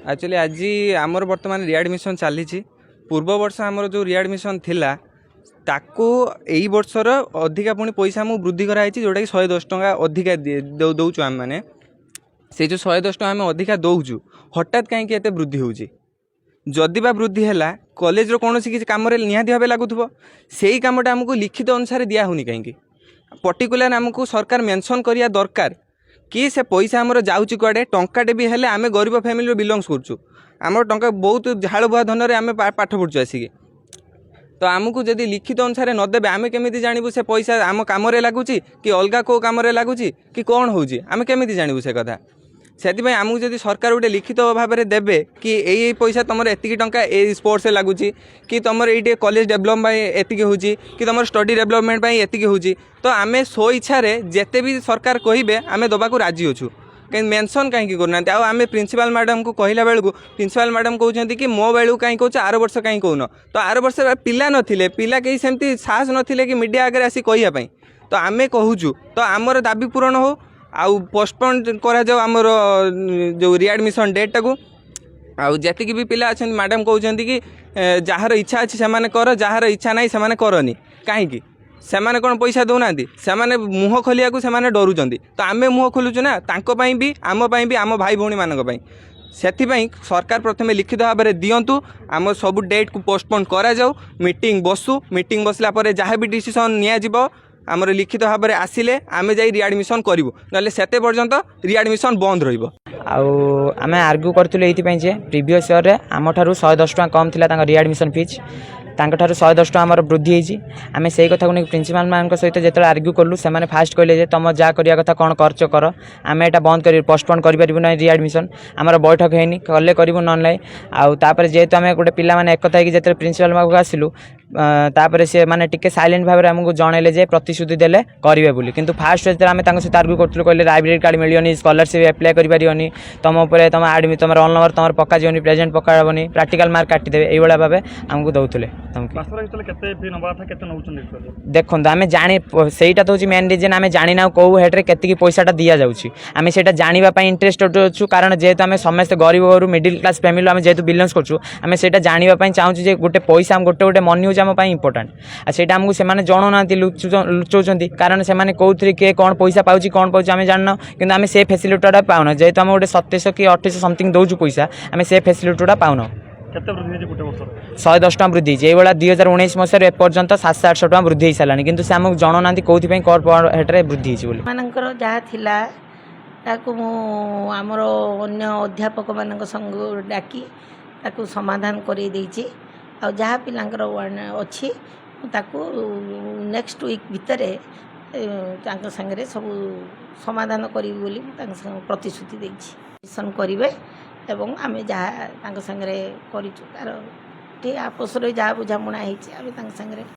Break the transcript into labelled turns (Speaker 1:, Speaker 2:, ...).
Speaker 1: actually आज आमर बर्तमान रिएडमिशन चली पूर्व वर्ष आमर जो रिएडमिशन थिला ताकू यही वर्षर अधिका पुणी पैसा आमको वृद्धि कराई जोटा कि 110 टंका अधिका दौचु आम मैंने से जो 110 टंका आम अधिका दौचु हठात कहीं एत वृद्धि होची जदि बा वृद्धि है कॉलेज कौन किसी कम निहाती भाव लगुव से ही कमटा आमको लिखित अनुसार दिहूनी कहीं पर्टिकुलर आमको सरकार मेंशन करिया दरकार कि से पैसा आमर जाऊँच कुआडे टंकाटे भी हेले आम गरीब फैमिली बिलंगस करछु आमर टंका बहुत झाड़ बुआ धन आम पाठ पढ़ु आसिक तो आमको जदि लिखित अनुसार नदेबे आम केमी जानवु से पैसा आम कम लगुच कि अलग कौ कम लगुच कि कौन होची आम केमी जानवु से कथा से आमको जदि सरकार गोटे लिखित भाव में देवे कि यही पैसा तुम एतिक टंका स्पोर्ट्स लगुच कि तुम ये कॉलेज डेवलपमेंट एतिक होची कि तुम स्टडी डेवलपमेंट एतिक होची तो आम सो इच्छा जिते भी सरकार कहे आम दबाक राजी अच्छु कहीं मेंशन कहीं करना आम प्रिंसिपल मैडम को कहला बेलू प्रिंसिपल मैडम कहते कि मो बेलू कहीं कौच आर वर्ष कहीं कौन तो आर वर्ष पिला नथिले पिला कहीं सेमती साहस नथिले कि मीडिया आगे आसी कहवाई तो आम कहूँ तो आमर दाबी पूरण हो आउ पोस्टपोन करा जाओ आमर जो रिएडमिशन डेट टाकू आउ जतिक भी पिला अच्छा मैडम कहते कि जार इच्छा अच्छी से कर जार इच्छा ना से करनी कहीं सेमाने कौन पैसा दौना से मुह खोलिया से डरुंच तो आम मुह खोलुचु ना भी आम भाई भौणी मानी से सरकार प्रथम लिखित भाव में दिंतु आम सब डेट को पोस्टपोन करा जाओ मीटिंग बसु मीटिंग बसला पर जहाँ भी डिसीजन निया आमर लिखित भाव में आसिले आम जा रिएडमिशन करूँ ना से पर्यंत रिएडमिशन बंद
Speaker 2: रमें आर्ग्यू करूँ ये प्रीवियस इयर आम ठार 110 टका कम था रिएडमिशन फीस तांकर 110 टका आमर वृद्धि होती आम से कथा को प्रिंसिपल मान सहित जो आर्ग्यू कलु से फास्ट कहले तुम जहाँ करिया कथा कौन खर्च कर आम एटा बंद कर पोस्टपोन करूँ ना रिएडमिशन आमर बैठक है कले करूँ ना आउे जेहेतु आम गोटे पिला एक कथा जो प्रिंसिपल पाक आसलु तापर सी मैंने टिके साइलेंट भाव में आमको जनइले जे प्रतिश्रुति देले करेंगे बोली किंतु फास्ट जो आम सहित आर्ग्यू करूँ कहले लाइब्रेरी कार्ड मिलनी स्कॉलरशिप एप्लाई कर तुम उपर तुम तुम रोल नंबर तुम पकाजी प्रेजेंट पकाबनी प्रैक्टिकल मार्क काटिदेवे ये भाव आमको दौले देखो आम जानी से तो हूँ मेन रिजन आम जानी ना कौ हेड्रे के पैसाटा दि जाऊँगी आम से जानापी इंटरेस्टेड अच्छु कारण जेहेतु आम समस्त गरीब घर मिडिल क्लास फैमिली आम जेहेतु बिलंगस करूँ आम से जानापी चाहूँ गोटे पैसा गोटे गोटे मनी हो इंपोर्टाट आईटा आमको से जनाना लुचाऊँ कारण से कौन किए कौन पैसा पाँच कौन पाँच आम जानना कि आम से फैसिलिटीटा पाऊना जेहेतु आम गोटे 2700 कि 2800 समथिंग दौचु पैसा आम से फैसिलिटीटा पाऊना 110 टका वृद्धि ये 2019 मसीह एपर्यंत 700-800 टका वृद्धि हो सारानी कि आमको जनाना कौन कौन हेट्रे वृद्धि
Speaker 3: मानकर जहाँ थिला ताकू आमर अन्य अध्यापक मान संग डाकी ताकू समाधान कर देछि आ जहाँ पिलांकर अच्छी ताकू नेक्स्ट वीक भितर संगे सब समाधान करी बोली प्रतिश्रुति देछि करेंगे एवं आम जहाँ संगे कर आपस जहाँ बुझामुणा होती